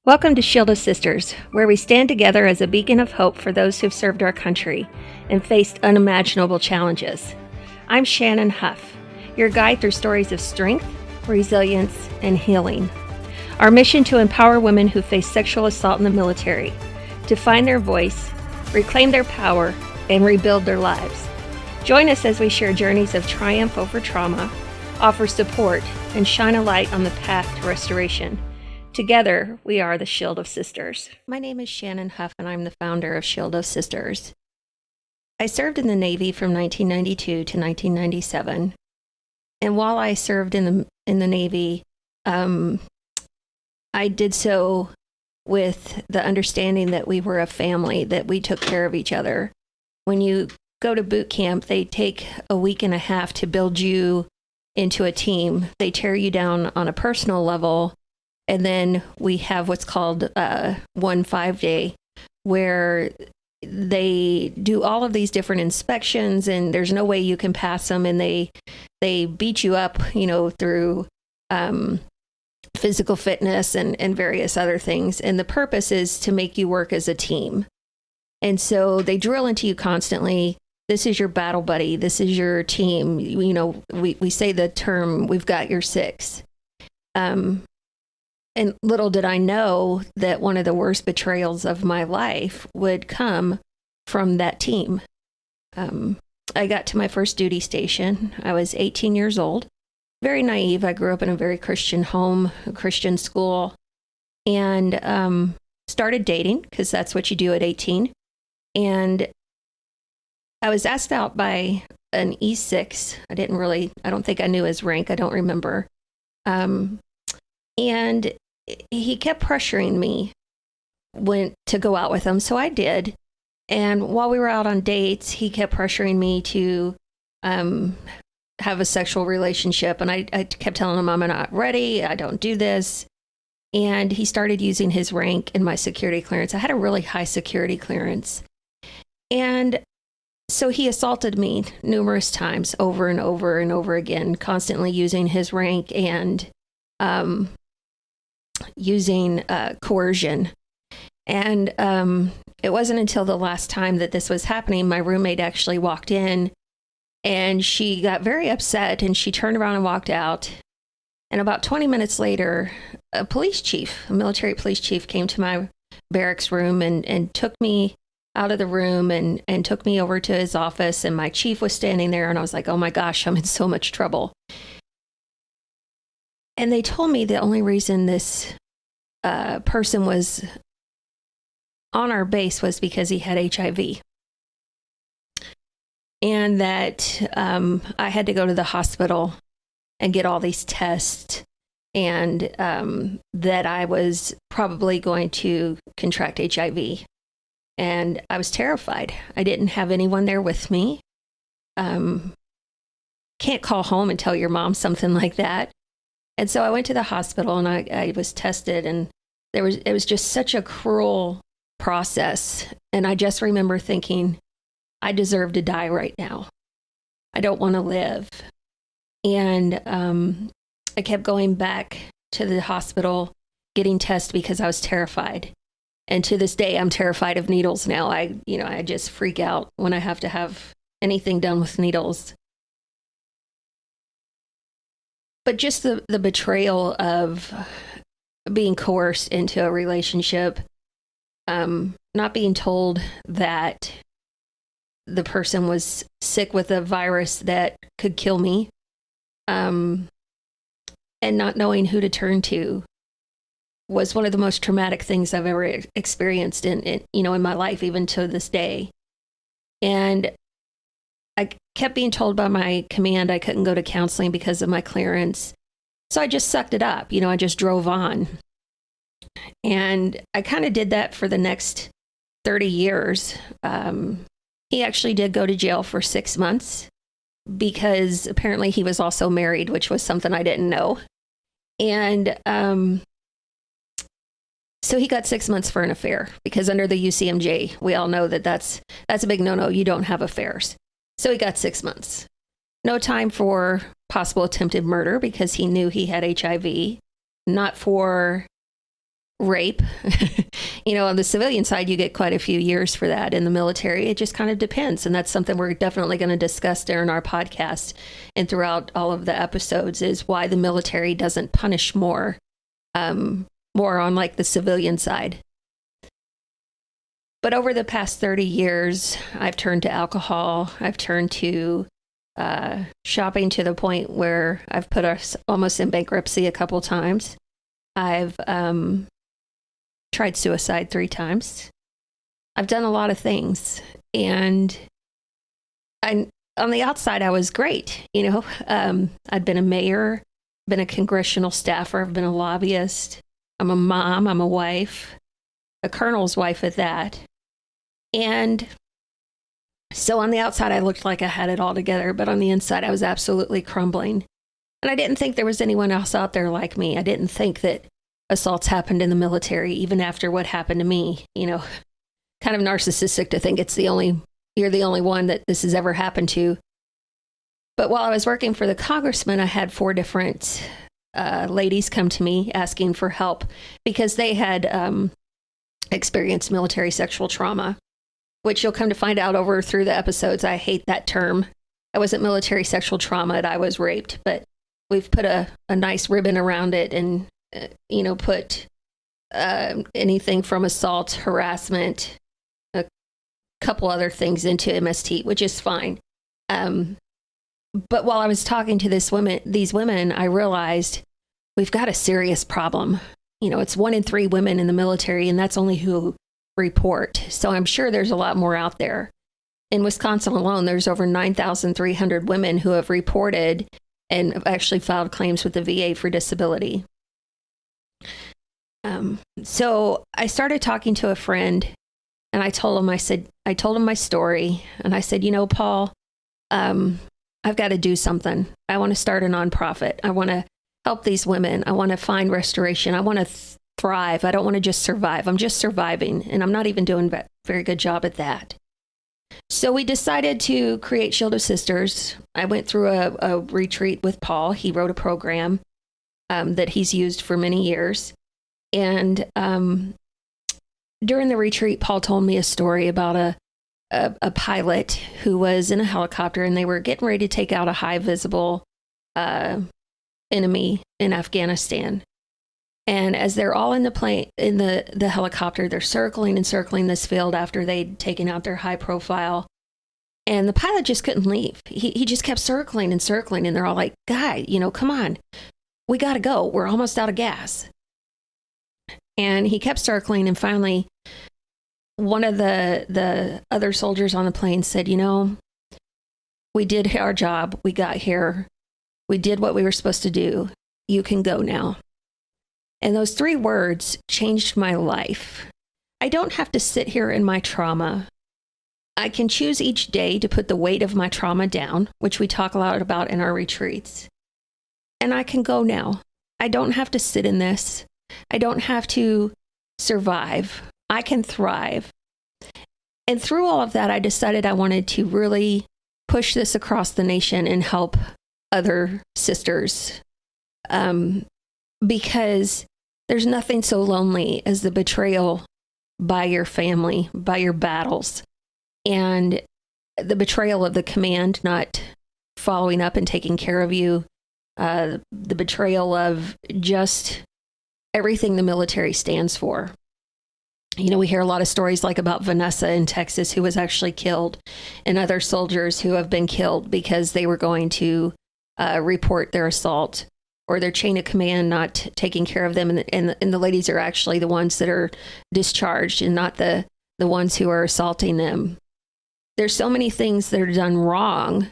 Welcome to Shield of Sisters, where we stand together as a beacon of hope for those who've served our country and faced unimaginable challenges. I'm Shannon Hough, your guide through stories of strength, resilience, and healing. Our mission to empower women who face sexual assault in the military, to find their voice, reclaim their power, and rebuild their lives. Join us as we share journeys of triumph over trauma, offer support, and shine a light on the path to restoration. Together, we are the Shield of Sisters. My name is Shannon Hough, and I'm the founder of Shield of Sisters. I served in the Navy from 1992 to 1997, and while I served in the Navy, I did so with the understanding that we were a family, that we took care of each other. When you go to boot camp, they take a week and a half to build you into a team. They tear you down on a personal level. And then we have what's called 1 5-day, where they do all of these different inspections, and there's no way you can pass them. And they beat you up, through physical fitness and various other things. And the purpose is to make you work as a team. And so they drill into you constantly. This is your battle buddy. This is your team. We say the term, we've got your six. And little did I know that one of the worst betrayals of my life would come from that team. I got to my first duty station. I was 18 years old, very naive. I grew up in a very Christian home, a Christian school, and started dating, because that's what you do at 18. And I was asked out by an E6. I don't think I knew his rank. I don't remember. And he kept pressuring me to go out with him, so I did. And while we were out on dates, he kept pressuring me to have a sexual relationship. And I kept telling him, I'm not ready, I don't do this. And he started using his rank in my security clearance. I had a really high security clearance. And so he assaulted me numerous times, over and over and over again, constantly using his rank and using coercion. And it wasn't until the last time that this was happening, my roommate actually walked in, and she got very upset, and she turned around and walked out. And about 20 minutes later, a military police chief, came to my barracks room and took me out of the room and took me over to his office. And my chief was standing there, and I was like, oh my gosh, I'm in so much trouble. And they told me the only reason this person was on our base was because he had HIV. And that I had to go to the hospital and get all these tests, and that I was probably going to contract HIV. And I was terrified. I didn't have anyone there with me. Can't call home and tell your mom something like that. And so I went to the hospital, and I was tested, and it was just such a cruel process. And I just remember thinking, I deserve to die right now. I don't want to live. And I kept going back to the hospital, getting tested, because I was terrified. And to this day, I'm terrified of needles now. I just freak out when I have to have anything done with needles. But just the betrayal of being coerced into a relationship, not being told that the person was sick with a virus that could kill me, and not knowing who to turn to, was one of the most traumatic things I've ever experienced in my life, even to this day. And I kept being told by my command I couldn't go to counseling because of my clearance. So I just sucked it up. I just drove on. And I kind of did that for the next 30 years. He actually did go to jail for 6 months, because apparently he was also married, which was something I didn't know. And so he got 6 months for an affair, because under the UCMJ, we all know that that's a big no-no. You don't have affairs. So he got 6 months. No time for possible attempted murder, because he knew he had HIV. Not for rape. On the civilian side, you get quite a few years for that. In the military, it just kind of depends. And that's something we're definitely going to discuss during our podcast and throughout all of the episodes, is why the military doesn't punish more on like the civilian side. But over the past 30 years, I've turned to alcohol. I've turned to shopping, to the point where I've put us almost in bankruptcy a couple times. I've tried suicide 3 times. I've done a lot of things. And on the outside, I was great. I'd been a mayor, been a congressional staffer, I've been a lobbyist. I'm a mom, I'm a wife, a colonel's wife at that. And so on the outside, I looked like I had it all together, but on the inside, I was absolutely crumbling. And I didn't think there was anyone else out there like me. I didn't think that assaults happened in the military, even after what happened to me. Kind of narcissistic to think you're the only one that this has ever happened to. But while I was working for the congressman, I had 4 different ladies come to me asking for help because they had experienced military sexual trauma, which you'll come to find out over through the episodes. I hate that term. I wasn't military sexual trauma, I was raped, but we've put a nice ribbon around it and, put anything from assault, harassment, a couple other things into MST, which is fine. But while I was talking to these women, I realized we've got a serious problem. It's 1 in 3 women in the military, and that's only who report. So I'm sure there's a lot more out there. In Wisconsin alone, there's over 9,300 women who have reported and have actually filed claims with the VA for disability. So I started talking to a friend, and I told him my story, and I said, Paul, I've got to do something. I want to start a nonprofit. I want to help these women. I want to find restoration. I want to thrive. I don't want to just survive. I'm just surviving, and I'm not even doing a very good job at that. So we decided to create Shield of Sisters. I went through a retreat with Paul. He wrote a program that he's used for many years. And during the retreat, Paul told me a story about a pilot who was in a helicopter, and they were getting ready to take out a high visible enemy in Afghanistan. And as they're all in the plane, in the helicopter, they're circling and circling this field after they'd taken out their high profile. And the pilot just couldn't leave. He just kept circling and circling. And they're all like, guy, come on, we got to go. We're almost out of gas. And he kept circling. And finally, one of the other soldiers on the plane said, we did our job. We got here. We did what we were supposed to do. You can go now. And those 3 words changed my life. I don't have to sit here in my trauma. I can choose each day to put the weight of my trauma down, which we talk a lot about in our retreats. And I can go now. I don't have to sit in this. I don't have to survive. I can thrive. And through all of that, I decided I wanted to really push this across the nation and help other sisters. Because there's nothing so lonely as the betrayal by your family, by your battles, and the betrayal of the command not following up and taking care of you, the betrayal of just everything the military stands for. We hear a lot of stories like about Vanessa in Texas, who was actually killed, and other soldiers who have been killed because they were going to report their assault or their chain of command not taking care of them. And the ladies are actually the ones that are discharged and not the ones who are assaulting them. There's so many things that are done wrong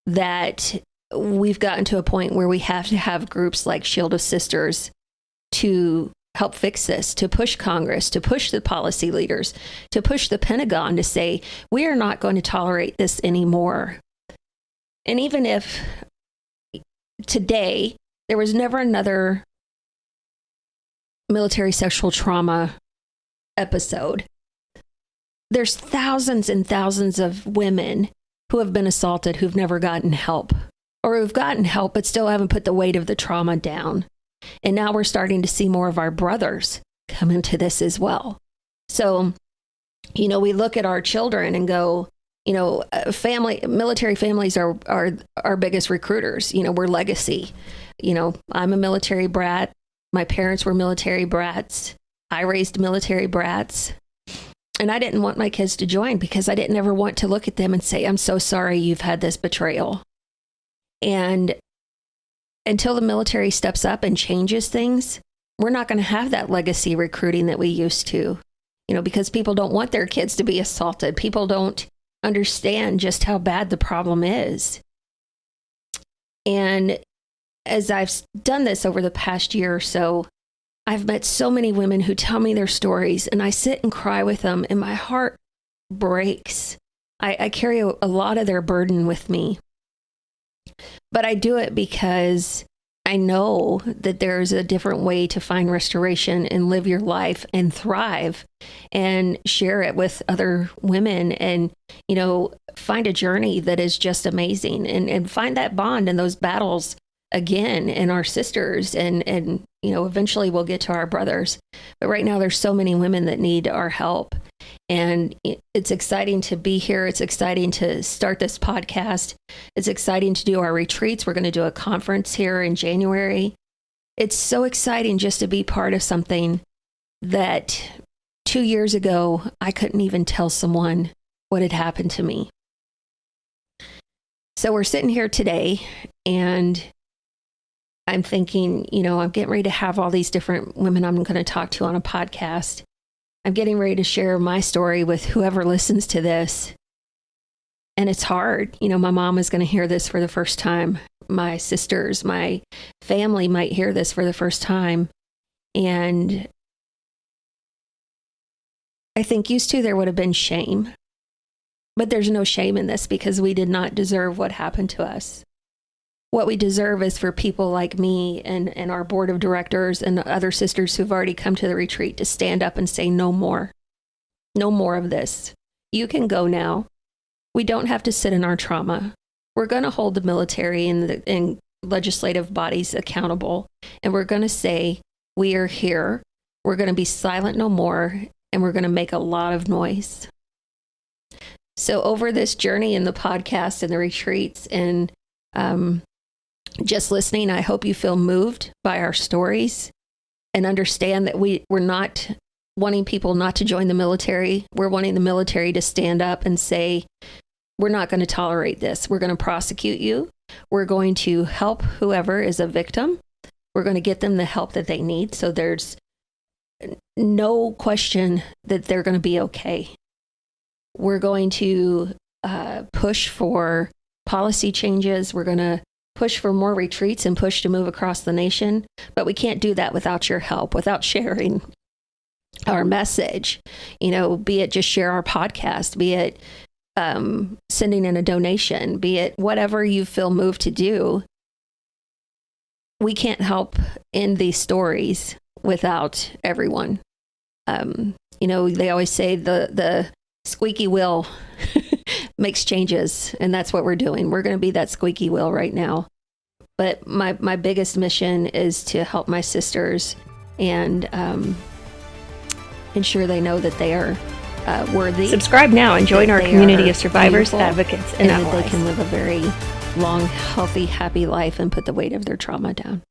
that we've gotten to a point where we have to have groups like Shield of Sisters to help fix this, to push Congress, to push the policy leaders, to push the Pentagon to say, we are not going to tolerate this anymore. And even if today there was never another military sexual trauma episode, there's thousands and thousands of women who have been assaulted who've never gotten help, or who've gotten help but still haven't put the weight of the trauma down. And now we're starting to see more of our brothers come into this as well. So, we look at our children and go, military families are our biggest recruiters. We're legacy. I'm a military brat. My parents were military brats. I raised military brats. And I didn't want my kids to join because I didn't ever want to look at them and say, I'm so sorry you've had this betrayal. And until the military steps up and changes things, we're not going to have that legacy recruiting that we used to, because people don't want their kids to be assaulted. People don't understand just how bad the problem is. And as I've done this over the past year or so, I've met so many women who tell me their stories, and I sit and cry with them, and my heart breaks. I carry a lot of their burden with me. But I do it because I know that there's a different way to find restoration and live your life and thrive and share it with other women and, find a journey that is just amazing and find that bond in those battles again in our sisters and eventually we'll get to our brothers. But right now there's so many women that need our help. And it's exciting to be here. It's exciting to start this podcast. It's exciting to do our retreats. We're going to do a conference here in January. It's so exciting just to be part of something that 2 years ago, I couldn't even tell someone what had happened to me. So we're sitting here today and I'm thinking, I'm getting ready to have all these different women I'm going to talk to on a podcast. I'm getting ready to share my story with whoever listens to this. And it's hard. My mom is going to hear this for the first time. My sisters, my family might hear this for the first time. And I think used to there would have been shame. But there's no shame in this because we did not deserve what happened to us. What we deserve is for people like me and our board of directors and the other sisters who've already come to the retreat to stand up and say, no more. No more of this. You can go now. We don't have to sit in our trauma. We're going to hold the military and legislative bodies accountable. And we're going to say, we are here. We're going to be silent no more. And we're going to make a lot of noise. So over this journey in the podcast and the retreats and just listening, I hope you feel moved by our stories and understand that we're not wanting people not to join the military. We're wanting the military to stand up and say, we're not going to tolerate this. We're going to prosecute you. We're going to help whoever is a victim. We're going to get them the help that they need. So there's no question that they're going to be okay. We're going to push for policy changes. We're going to push for more retreats and push to move across the nation. But we can't do that without your help, without sharing our message. Be it just share our podcast, be it sending in a donation, be it whatever you feel moved to do. We can't help end these stories without everyone. They always say the squeaky wheel makes changes, and that's what we're doing. We're going to be that squeaky wheel right now. But my biggest mission is to help my sisters and ensure they know that they are worthy. Subscribe now and join our community of survivors, advocates, and that they can live a very long, healthy, happy life and put the weight of their trauma down.